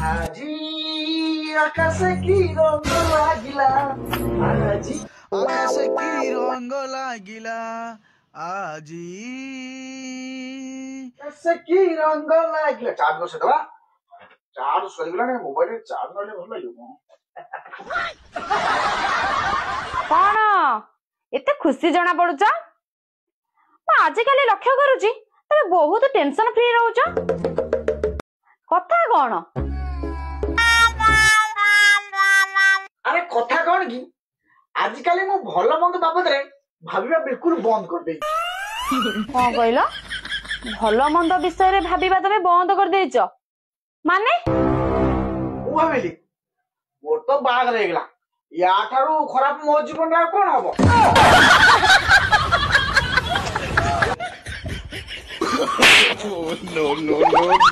আজি আকাশে কি রঙ লাগিলা আজি আকাশে কি রঙ লাগিলা আজি আকাশে কি রঙ লাগিলা চার্জ বসে দেবা চার্জ সরিগলানি মোবাইল চার্জ নলে ভাল লাগিব କଣ ଏତେ ଖୁସି ଜଣା ପଡୁଛ? ମୁଁ ଆଜିକାଲି ଲକ୍ଷ୍ୟ କରୁଛି ତମେ ବହୁତ ଟେନସନ ଫ୍ରି ରହୁଛ। କଥା କଣ? আরে কথা কଣ কি ଆଜିକାଲି ମୁଁ ଭଲ ମନ୍ଦ ବାବଦରେ ଭାବିବା ବିଲକୁଲ ବନ୍ଦ କରିଦେଇଛି। କଣ କହିଲ? ଭଲ ମନ୍ଦ ବିଷୟରେ ଭାବିବା ତମେ ବନ୍ଦ କରିଦେଇଛ ମାନେ? ମୁଁ ଭାବିଲି ମୋର ତ ବାହାଘର ହେଇଗଲା ୟାଠାରୁ ଖରାପ ମୋ ଜୀବନରେ ଆଉ କଣ ହବ। no, no, no, no.